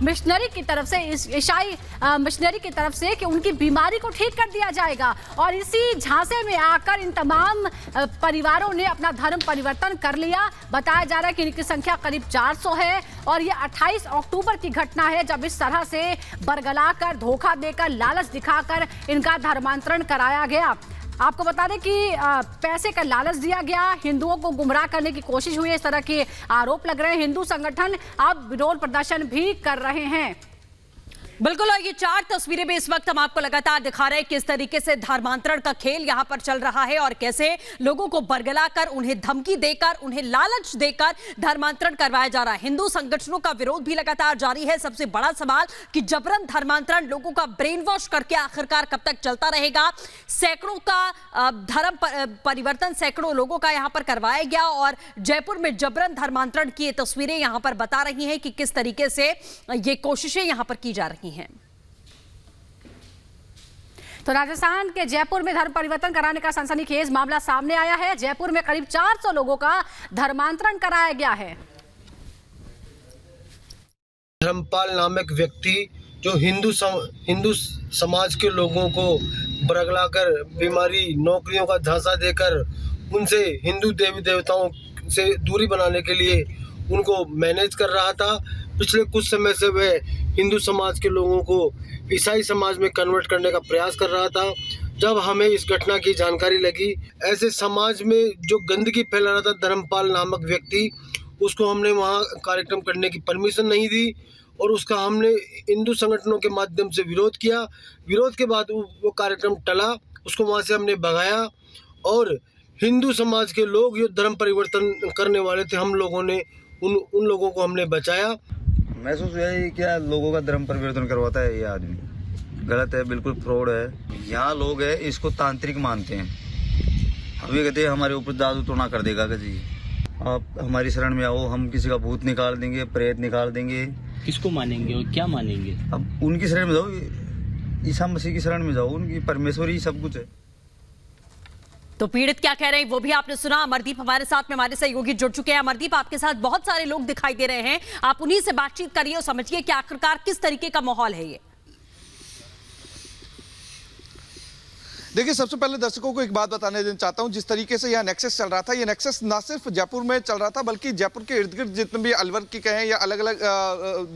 Missionary की तरफ से, इस ईसाई मिशनरी की तरफ से कि उनकी बीमारी को ठीक कर दिया जाएगा। और इसी झांसे में आकर इन तमाम परिवारों ने अपना धर्म परिवर्तन कर लिया। बताया जा रहा है कि इनकी संख्या करीब 400 है और ये 28 अक्टूबर की घटना है जब इस तरह से बरगलाकर, धोखा देकर, लालच दिखाकर इनका धर्मांतरण कराया गया। आपको बता दें कि पैसे का लालच दिया गया, हिंदुओं को गुमराह करने की कोशिश हुई, इस तरह के आरोप लग रहे हैं। हिंदू संगठन अब विरोध प्रदर्शन भी कर रहे हैं। बिल्कुल, और ये 4 तस्वीरें भी इस वक्त हम आपको लगातार दिखा रहे हैं किस तरीके से धर्मांतरण का खेल यहां पर चल रहा है और कैसे लोगों को बरगलाकर, उन्हें धमकी देकर, उन्हें लालच देकर धर्मांतरण करवाया जा रहा है। हिंदू संगठनों का विरोध भी लगातार जारी है। सबसे बड़ा सवाल कि जबरन धर्मांतरण, लोगों का ब्रेन वॉश करके आखिरकार कब तक चलता रहेगा। सैकड़ों का धर्म परिवर्तन सैकड़ों लोगों का यहां पर करवाया गया और जयपुर में जबरन धर्मांतरण की तस्वीरें यहां पर बता रही हैं कि किस तरीके से ये कोशिशें यहां पर की जा रही हैं। तो राजस्थान के जयपुर में धर्म परिवर्तन कराने का सनसनीखेज मामला सामने आया है। जयपुर में करीब 400 लोगों का धर्मांतरण कराया गया है। धर्मपाल नामक व्यक्ति जो हिंदू समाज के लोगों को बरगलाकर, बीमारी, नौकरियों का झांसा देकर उनसे हिंदू देवी देवताओं से दूरी बनाने के लिए उनको मैनेज कर रहा था। पिछले कुछ समय से वह हिंदू समाज के लोगों को ईसाई समाज में कन्वर्ट करने का प्रयास कर रहा था। जब हमें इस घटना की जानकारी लगी, ऐसे समाज में जो गंदगी फैला रहा था धर्मपाल नामक व्यक्ति, उसको हमने वहाँ कार्यक्रम करने की परमिशन नहीं दी और उसका हमने हिंदू संगठनों के माध्यम से विरोध किया। विरोध के बाद वो कार्यक्रम टला, उसको वहाँ से हमने भगाया और हिंदू समाज के लोग जो धर्म परिवर्तन करने वाले थे, हम लोगों ने उन लोगों को हमने बचाया। महसूस हुआ है क्या लोगों का धर्म परिवर्तन करवाता है ये आदमी, गलत है, बिल्कुल फ्रॉड है। यहाँ लोग है इसको तांत्रिक मानते हैं। हम ये कहते हैं हमारे ऊपर जादू टोना कर देगा जी, आप हमारी शरण में आओ, हम किसी का भूत निकाल देंगे, प्रेत निकाल देंगे। किसको मानेंगे और क्या मानेंगे? अब उनकी शरण में जाओ, ईसा मसीह की शरण में जाओ, उनकी परमेश्वरी सब कुछ है। तो पीड़ित क्या कह रहे हैं वो भी आपने सुना। अमरदीप हमारे साथ में, हमारे सहयोगी जुड़ चुके हैं। अमरदीप, आपके साथ बहुत सारे लोग दिखाई दे रहे हैं, आप उन्हीं से बातचीत करिए और समझिए कि आखिरकार किस तरीके का माहौल है ये। देखिए, सबसे पहले दर्शकों को एक बात बताने देना चाहता हूं, जिस तरीके से यह नेक्सस चल रहा था, ये नेक्सस ना सिर्फ जयपुर में चल रहा था बल्कि जयपुर के इर्द गिर्द जितने भी अलवर की कहें या अलग अलग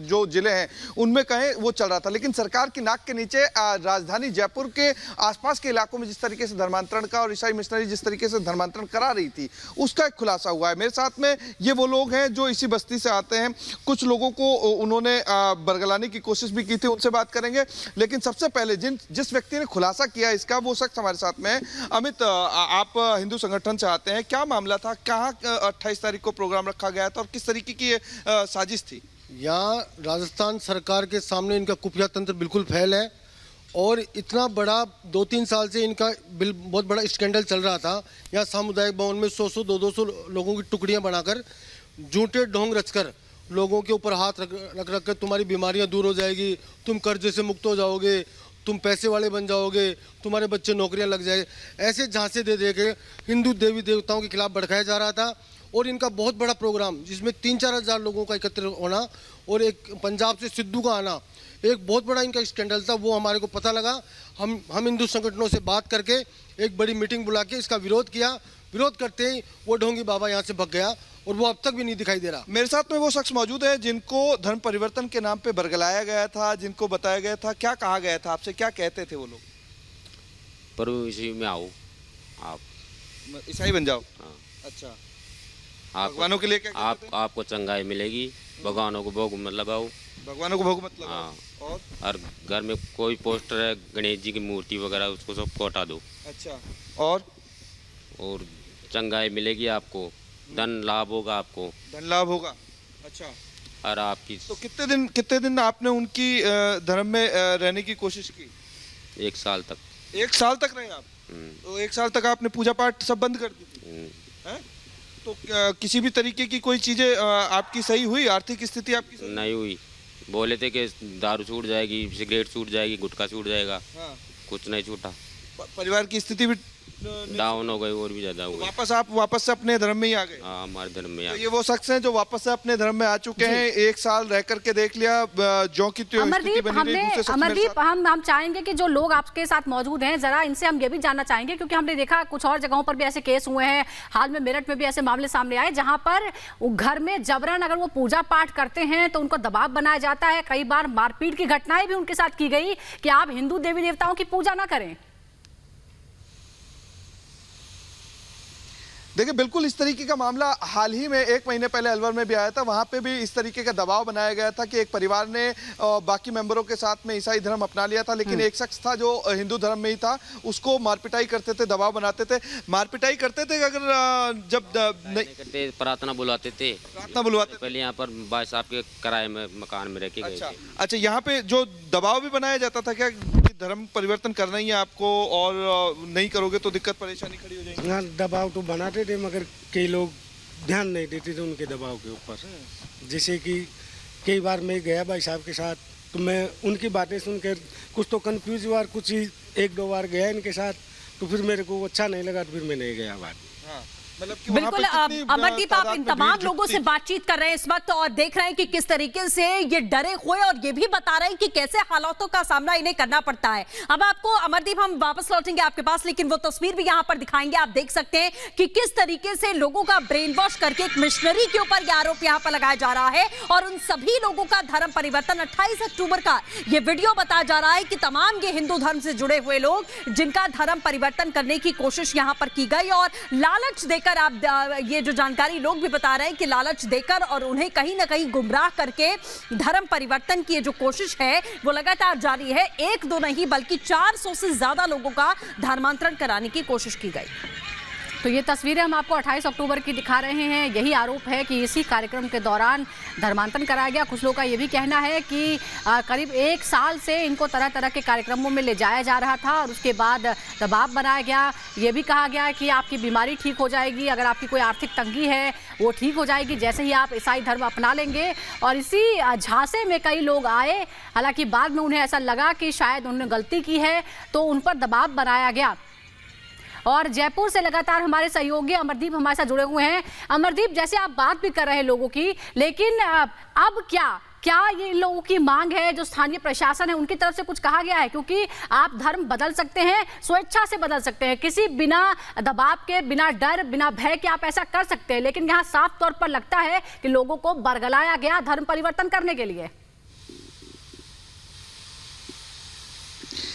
जो जिले हैं उनमें कहें वो चल रहा था। लेकिन सरकार की नाक के नीचे राजधानी जयपुर के आसपास के इलाकों में जिस तरीके से धर्मांतरण का और ईसाई मिशनरी जिस तरीके से धर्मांतरण करा रही थी, उसका एक खुलासा हुआ है। मेरे साथ में ये वो लोग हैं जो इसी बस्ती से आते हैं। कुछ लोगों को उन्होंने बरगलाने की कोशिश भी की थी, उनसे बात करेंगे। लेकिन सबसे पहले जिस व्यक्ति ने खुलासा किया इसका, वो हमारे साथ में है। अमित, आप हिंदू संगठन से आते हैं, क्या मामला था, कहाँ 28 तारीख को प्रोग्राम रखा गया था और किस तरीके की साजिश थी? यहाँ राजस्थान सरकार के सामने इनका खुफिया तंत्र बिल्कुल फैल है और इतना बड़ा 2-3 साल से इनका बहुत बड़ा स्कैंडल चल रहा था। यहाँ सामुदायिक भवन में 100-100, 200 लोगों की टुकड़ियाँ बनाकर, झूठे ढोंग रचकर लोगों के ऊपर हाथ रख कर तुम्हारी बीमारियाँ दूर हो जाएगी, तुम कर्जे से मुक्त हो जाओगे, तुम पैसे वाले बन जाओगे, तुम्हारे बच्चे नौकरियां लग जाएंगे, ऐसे झांसे दे के हिंदू देवी देवताओं के खिलाफ भड़काया जा रहा था। और इनका बहुत बड़ा प्रोग्राम जिसमें 3-4 हज़ार लोगों का एकत्र होना और एक पंजाब से सिद्धू का आना, एक बहुत बड़ा इनका स्कैंडल था। वो हमारे को पता लगा, हम हिंदू संगठनों से बात करके एक बड़ी मीटिंग बुला के इसका विरोध किया। विरोध करते ही वो ढोंगी बाबा यहाँ से भग गया और वो अब तक भी नहीं दिखाई दे रहा। मेरे साथ में वो शख्स मौजूद है जिनको धर्म परिवर्तन के नाम पे बरगलाया गया था, जिनको बताया गया था। क्या कहा गया था आपसे, क्या कहते थे वो लोग? प्रभु इसी में आओ, आप ईसाई बन जाओ। हाँ। अच्छा, भगवानों के लिए क्या आपको चंगाई मिलेगी, भगवानों को भोग मत लगाओ। भगवानों को भोग मत लगाओ। हाँ। और घर में कोई पोस्टर है गणेश जी की मूर्ति वगैरह, उसको सबको हटा दो। अच्छा, और चंगाई मिलेगी आपको, धन लाभ होगा, आपको धन लाभ होगा। अच्छा, और आपकी तो कितने दिन आपने उनकी धर्म में रहने की कोशिश की? 1 साल तक। 1 साल तक रहे आप? तो 1 साल तक आपने पूजा पाठ सब बंद कर दी थी? हैं? तो किसी भी तरीके की कोई चीजें आपकी सही हुई? आर्थिक स्थिति आपकी सही नहीं हुई। बोले थे कि दारू छूट जाएगी, सिगरेट छूट जाएगी, गुटखा छूट जाएगा। हाँ। कुछ नहीं छूटा। परिवार की स्थिति भी डाउन हो गई और भी ज़्यादा हो गई। आप वापस से अपने धर्म में ही आ गए? हाँ, हमारे धर्म में आ तो ये वो शख्स हैं जो वापस से अपने धर्म में आ चुके हैं, 1 साल रह करके देख लिया जो की अमरदीप, हम चाहेंगे कि जो लोग आपके साथ मौजूद हैं जरा इनसे हम ये भी जानना चाहेंगे, क्योंकि हमने देखा कुछ और जगहों पर भी ऐसे केस हुए हैं, हाल में मेरठ में भी ऐसे मामले सामने आए जहां पर घर में जबरन अगर वो पूजा पाठ करते हैं तो उनको दबाव बनाया जाता है। कई बार मारपीट की घटनाएं भी उनके साथ की गई कि आप हिंदू देवी देवताओं की पूजा ना करें। देखिए, बिल्कुल इस तरीके का मामला हाल ही में 1 महीने पहले अलवर में भी आया था। वहां पे भी इस तरीके का दबाव बनाया गया था कि एक परिवार ने बाकी मेंबरों के साथ में ईसाई धर्म अपना लिया था, लेकिन एक शख्स था जो हिंदू धर्म में ही था, उसको मारपिटाई करते थे, दबाव बनाते थे। मारपिटाई करते थे अगर जब करते प्रार्थना बुलाते थे, पहले यहाँ पर भाई साहब के किराए में मकान में रह के गए थे। अच्छा, यहाँ पे जो दबाव भी बनाया जाता था क्या, धर्म परिवर्तन करना ही है आपको और नहीं करोगे तो दिक्कत परेशानी खड़ी हो जाएगी? यहाँ दबाव तो बनाते थे, मगर कई लोग ध्यान नहीं देते थे उनके दबाव के ऊपर। जैसे कि कई बार मैं गया भाई साहब के साथ, तो मैं उनकी बातें सुनकर कुछ तो कंफ्यूज हुआ, कुछ ही 1-2 बार गया इनके साथ, तो फिर मेरे को अच्छा नहीं लगा, तो फिर मैं नहीं गया बात। बिल्कुल अमरदीप, आप इन तमाम लोगों से बातचीत कर रहे हैं इस वक्त और देख रहे हैं कि किस तरीके से ये डरे हुए और ये भी बता रहे हैं कि कैसे हालातों का सामना इन्हें करना पड़ता है। अब आपको अमरदीप हम वापस लौटेंगे आपके पास, लेकिन वो तस्वीर भी यहां पर दिखाएंगे। आप देख सकते हैं कि किस तरीके से लोगों का ब्रेन वॉश करके एक मिशनरी के ऊपर यह आरोप यहां पर लगाया जा रहा है और उन सभी लोगों का धर्म परिवर्तन 28 अक्टूबर का ये वीडियो बताया जा रहा है कि तमाम ये हिंदू धर्म से जुड़े हुए लोग जिनका धर्म परिवर्तन करने की कोशिश यहां पर की गई और लालच देकर, आप ये जो जानकारी लोग भी बता रहे हैं कि लालच देकर और उन्हें कहीं ना कहीं गुमराह करके धर्म परिवर्तन की जो कोशिश है वो लगातार जारी है। 1-2 नहीं बल्कि 400 से ज्यादा लोगों का धर्मांतरण कराने की कोशिश की गई। तो ये तस्वीरें हम आपको 28 अक्टूबर की दिखा रहे हैं। यही आरोप है कि इसी कार्यक्रम के दौरान धर्मांतरण कराया गया। कुछ लोगों का ये भी कहना है कि करीब 1 साल से इनको तरह तरह के कार्यक्रमों में ले जाया जा रहा था और उसके बाद दबाव बनाया गया। ये भी कहा गया कि आपकी बीमारी ठीक हो जाएगी, अगर आपकी कोई आर्थिक तंगी है वो ठीक हो जाएगी जैसे ही आप ईसाई धर्म अपना लेंगे। और इसी झांसे में कई लोग आए, हालांकि बाद में उन्हें ऐसा लगा कि शायद उन्होंने गलती की है तो उन पर दबाव बनाया गया। और जयपुर से लगातार हमारे सहयोगी अमरदीप हमारे साथ जुड़े हुए हैं। अमरदीप, जैसे आप बात भी कर रहे हैं लोगों की, लेकिन अब क्या ये इन लोगों की मांग है, जो स्थानीय प्रशासन है उनकी तरफ से कुछ कहा गया है? क्योंकि आप धर्म बदल सकते हैं, स्वेच्छा से बदल सकते हैं, किसी बिना दबाव के, बिना डर, बिना भय के आप ऐसा कर सकते हैं, लेकिन यहाँ साफ तौर पर लगता है कि लोगों को बरगलाया गया धर्म परिवर्तन करने के लिए।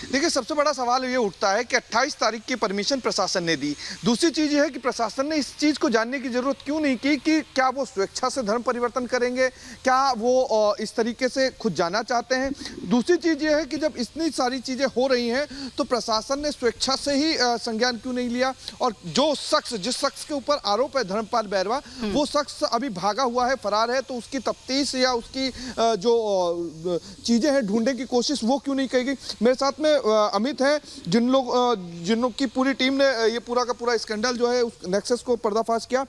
देखिए, सबसे बड़ा सवाल ये उठता है कि 28 तारीख की परमिशन प्रशासन ने दी। दूसरी चीज़ ये है कि प्रशासन ने इस चीज़ को जानने की जरूरत क्यों नहीं की कि क्या वो स्वेच्छा से धर्म परिवर्तन करेंगे, क्या वो इस तरीके से खुद जाना चाहते हैं। दूसरी चीज़ ये है कि जब इतनी सारी चीज़ें हो रही हैं तो प्रशासन ने स्वेच्छा से ही संज्ञान क्यों नहीं लिया। और जिस शख्स के ऊपर आरोप है धर्मपाल बैरवा, वो शख्स अभी भागा हुआ है, फरार है, तो उसकी तफ्तीश या उसकी जो चीज़ें हैं ढूंढने की कोशिश वो क्यों नहीं की गई। मेरे साथ में अमित है, जिन लोग की पूरी टीम ने ये पूरा का पूरा स्कैंडल जो है उस नेक्सस को पर्दाफाश किया।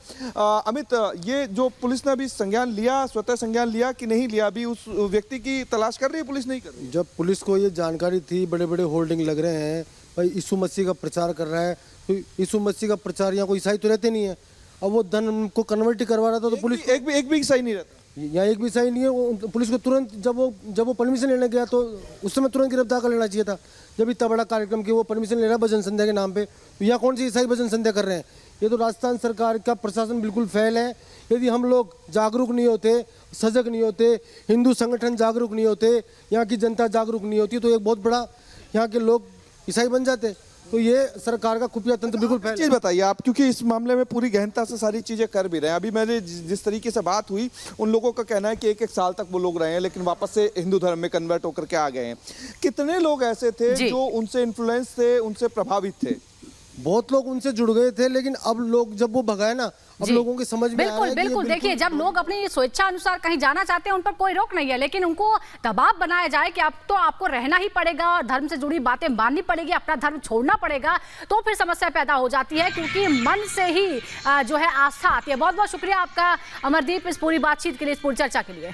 अमित, ये जो पुलिस ने अभी संज्ञान लिया, स्वतः संज्ञान लिया कि नहीं लिया, अभी उस व्यक्ति की तलाश कर रही है पुलिस, नहीं कर रही? जब पुलिस को ये जानकारी थी, बड़े बड़े होल्डिंग लग रहे हैं, भाई यीशु मसीह का प्रचार कर रहा है, तो यीशु मसीह का प्रचार, यहाँ कोई ईसाई तो रहते नहीं है, अब वो धर्म को कन्वर्ट ही करवा रहा था, तो पुलिस एक भी ईसाई नहीं रहता यहाँ, एक भी ईसाई नहीं है। पुलिस को तुरंत जब वो परमिशन लेने गया तो उस समय तुरंत गिरफ्तार कर लेना चाहिए था। जब इतना बड़ा कार्यक्रम की वो परमिशन ले रहा है भजन संध्या के नाम पे, तो यहाँ कौन सी ईसाई भजन संध्या कर रहे हैं? ये तो राजस्थान सरकार का प्रशासन बिल्कुल फेल है। यदि हम लोग जागरूक नहीं होते, सजग नहीं होते, हिंदू संगठन जागरूक नहीं होते, यहाँ की जनता जागरूक नहीं होती, तो एक बहुत बड़ा यहाँ के लोग ईसाई बन जाते। तो ये सरकार का खुफिया तंत्र बिल्कुल फेल। चीज़ बताइए आप, क्योंकि इस मामले में पूरी गहनता से सारी चीज़ें कर भी रहे हैं। अभी मैंने जिस तरीके से बात हुई, उन लोगों का कहना है कि 1-1 साल तक वो लोग रहे हैं, लेकिन वापस से हिंदू धर्म में कन्वर्ट होकर के आ गए हैं। कितने लोग ऐसे थे जो उनसे इन्फ्लुएंस थे, उनसे प्रभावित थे? बहुत लोग उनसे जुड़ गए थे, लेकिन अब लोग जब वो भगाए ना, अब लोगों की समझ में आ रहा है। बिल्कुल देखिए, जब लोग अपनी स्वेच्छा अनुसार कहीं जाना चाहते हैं उन पर कोई रोक नहीं है, लेकिन उनको दबाव बनाया जाए कि अब तो आपको रहना ही पड़ेगा और धर्म से जुड़ी बातें माननी पड़ेगी, अपना धर्म छोड़ना पड़ेगा, तो फिर समस्या पैदा हो जाती है, क्योंकि मन से ही जो है आस्था आती है। बहुत बहुत शुक्रिया आपका अमरदीप इस पूरी बातचीत के लिए, इस पूरी चर्चा के लिए।